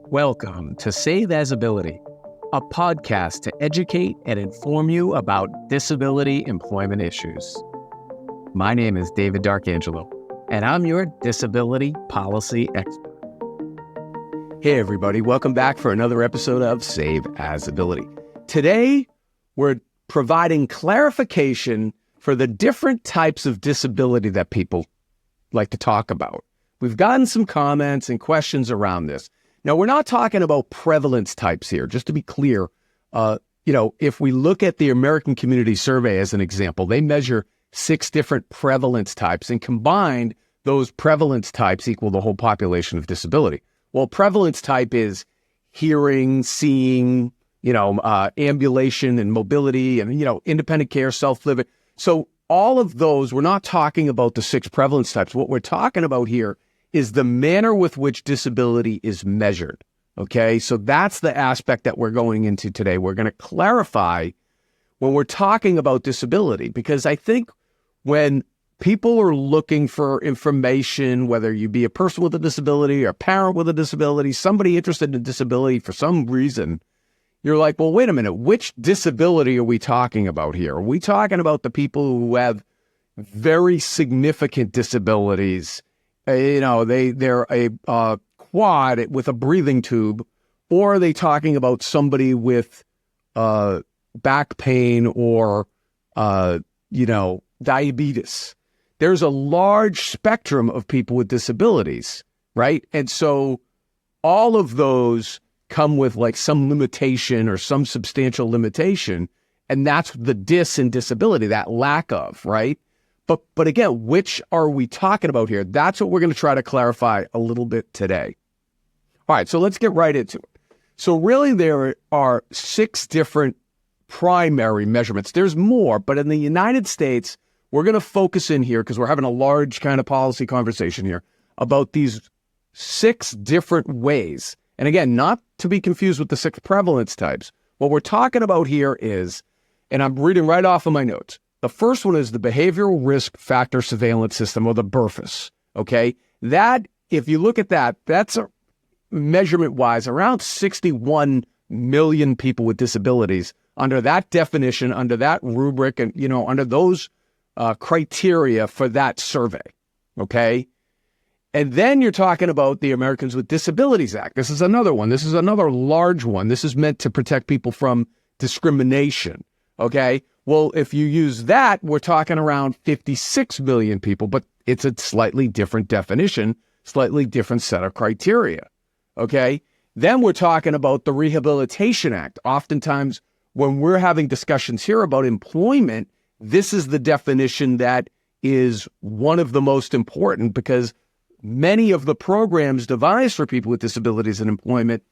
Welcome to Save As Ability, a podcast to educate and inform you about disability employment issues. My name is David D'Arcangelo, and I'm your disability policy expert. Hey everybody, welcome back for another episode of Save As Ability. Today, we're providing clarification for the different types of disability that people like to talk about. We've gotten some comments and questions around this. Now, we're not talking about prevalence types here. Just to be clear, if we look at the American Community Survey as an example, they measure 6 different prevalence types, and combined, those prevalence types equal the whole population of disability. Well, prevalence type is hearing, seeing, ambulation and mobility and, independent care, self-living. So all of those, we're not talking about the 6 prevalence types. What we're talking about here is the manner with which disability is measured, okay? So that's the aspect that we're going into today. We're going to clarify when we're talking about disability, because I think when people are looking for information, whether you be a person with a disability or a parent with a disability, somebody interested in disability for some reason, you're like, well, wait a minute, which disability are we talking about here? Are we talking about the people who have very significant disabilities? They're a quad with a breathing tube, or are they talking about somebody with back pain or diabetes? There's a large spectrum of people with disabilities, right? And so all of those come with like some limitation or some substantial limitation, and that's the dis in disability, that lack of, right? But again, which are we talking about here? That's what we're going to try to clarify a little bit today. All right, so let's get right into it. So really there are 6 different primary measurements. There's more, but in the United States, we're going to focus in here because we're having a large kind of policy conversation here about these 6 different ways. And again, not to be confused with the 6 prevalence types. What we're talking about here is, and I'm reading right off of my notes, the first one is the Behavioral Risk Factor Surveillance System, or the BRFIS, okay? That, if you look at that, that's measurement-wise around 61 million people with disabilities under that definition, under that rubric, and, under those criteria for that survey, okay? And then you're talking about the Americans with Disabilities Act. This is another one. This is another large one. This is meant to protect people from discrimination, okay? Well, if you use that, we're talking around 56 million people, but it's a slightly different definition, slightly different set of criteria, okay? Then we're talking about the Rehabilitation Act. Oftentimes, when we're having discussions here about employment, this is the definition that is one of the most important, because many of the programs devised for people with disabilities in employment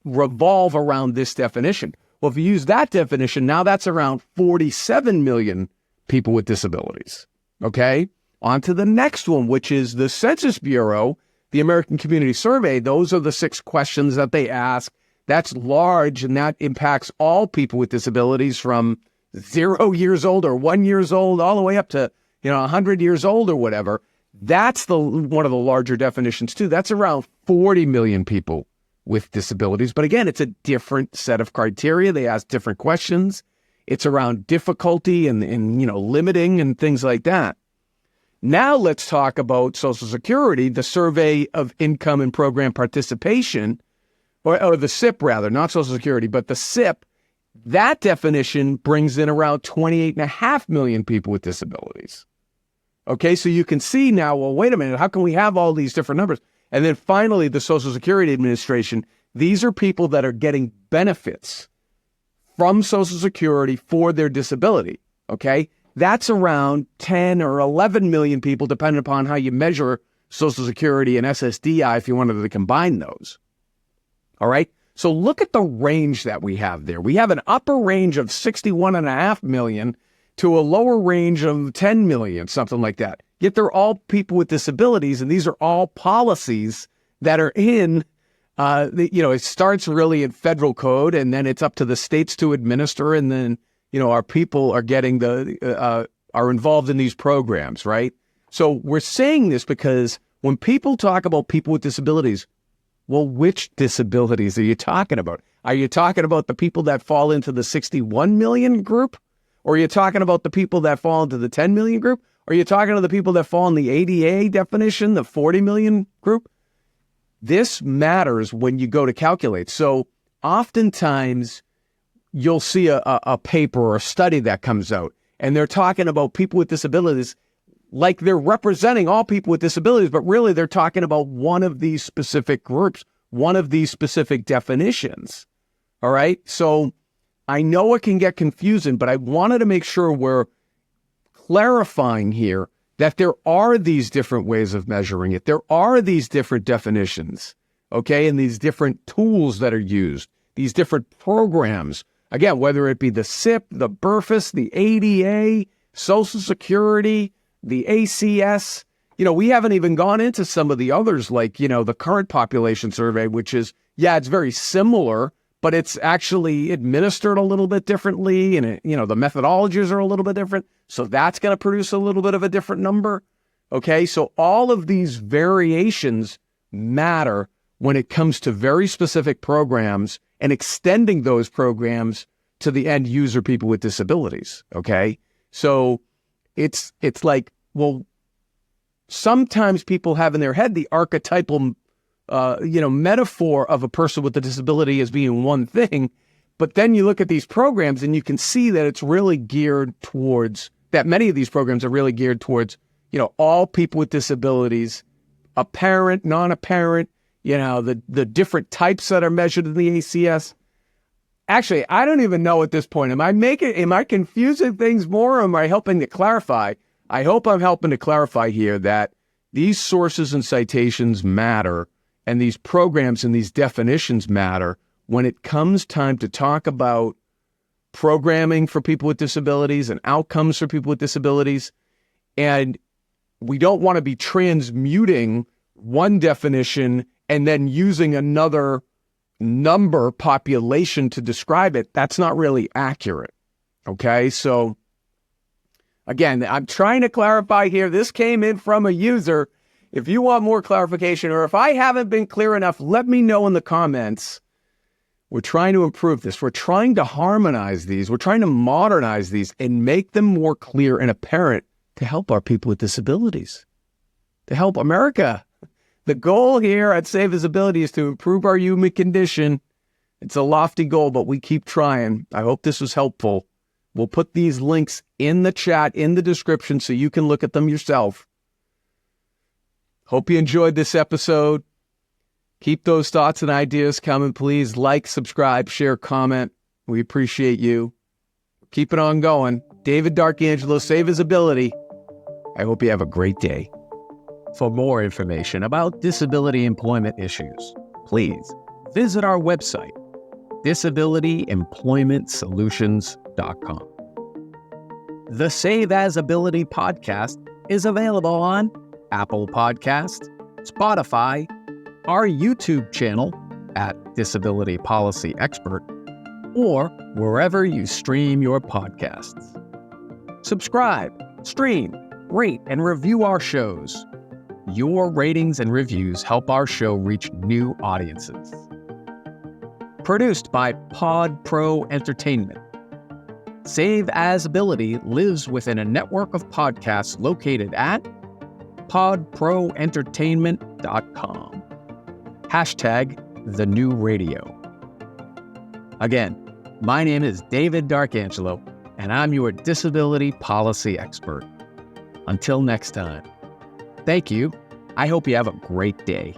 revolve around this definition. Well, if you use that definition, now that's around 47 million people with disabilities, okay? On to the next one, which is the Census Bureau, the American Community Survey. Those are the 6 questions that they ask. That's large, and that impacts all people with disabilities from 0 years old or 1 year old all the way up to, 100 years old or whatever. That's one of the larger definitions too. That's around 40 million people with disabilities. But again, it's a different set of criteria. They ask different questions. It's around difficulty and limiting and things like that. Now let's talk about Social Security, the Survey of Income and Program Participation, or the SIP rather, not Social Security, but the SIP. That definition brings in around 28.5 million people with disabilities. Okay, so you can see now, well, wait a minute, how can we have all these different numbers? And then finally, the Social Security Administration, these are people that are getting benefits from Social Security for their disability, okay? That's around 10 or 11 million people, depending upon how you measure Social Security and SSDI if you wanted to combine those, all right? So look at the range that we have there. We have an upper range of 61.5 million to a lower range of 10 million, something like that. Yet they're all people with disabilities, and these are all policies that are in, it starts really in federal code, and then it's up to the states to administer, and then, our people are getting are involved in these programs, right? So we're saying this because when people talk about people with disabilities, Well, which disabilities are you talking about? Are you talking about the people that fall into the 61 million group? Or are you talking about the people that fall into the 10 million group? Or are you talking to the people that fall in the ADA definition, the 40 million group? This matters when you go to calculate. So oftentimes you'll see a paper or a study that comes out, and they're talking about people with disabilities like they're representing all people with disabilities, but really they're talking about one of these specific groups, one of these specific definitions. All right. So I know it can get confusing, but I wanted to make sure we're clarifying here that there are these different ways of measuring it. There are these different definitions, okay, and these different tools that are used, these different programs. Again, whether it be the SIP, the BRFIS, the ADA, Social Security, the ACS, we haven't even gone into some of the others like, the current population survey, which is, it's very similar, but it's actually administered a little bit differently. And, the methodologies are a little bit different. So that's going to produce a little bit of a different number. Okay. So all of these variations matter when it comes to very specific programs and extending those programs to the end user people with disabilities. Okay. So it's like, well, sometimes people have in their head the archetypal, metaphor of a person with a disability as being one thing, but then you look at these programs and you can see that it's really geared towards, that many of these programs are really geared towards, all people with disabilities, apparent, non-apparent, the different types that are measured in the ACS. Actually, I don't even know at this point. Am I confusing things more, or am I helping to clarify? I hope I'm helping to clarify here that these sources and citations matter, and these programs and these definitions matter when it comes time to talk about programming for people with disabilities and outcomes for people with disabilities. And we don't want to be transmuting one definition and then using another number population to describe it. That's not really accurate. Okay. So again, I'm trying to clarify here. This came in from a user. If you want more clarification, or if I haven't been clear enough, let me know in the comments. We're trying to improve this. We're trying to harmonize these. We're trying to modernize these and make them more clear and apparent to help our people with disabilities, to help America. The goal here at Save Visibility is to improve our human condition. It's a lofty goal, but we keep trying. I hope this was helpful. We'll put these links in the chat, in the description, so you can look at them yourself. Hope you enjoyed this episode. Keep those thoughts and ideas coming. Please like, subscribe, share, comment. We appreciate you. Keep it on going. David D'Arcangelo, Save Visibility. I hope you have a great day. For more information about disability employment issues, please visit our website, disabilityemploymentsolutions.com. The Save As Ability podcast is available on Apple Podcasts, Spotify, our YouTube channel at Disability Policy Expert, or wherever you stream your podcasts. Subscribe, stream, rate, and review our shows. Your ratings and reviews help our show reach new audiences. Produced by Pod Pro Entertainment. Save As Ability lives within a network of podcasts located at podproentertainment.com. #TheNewRadio. Again, my name is David D'Arcangelo, and I'm your disability policy expert. Until next time, thank you. I hope you have a great day.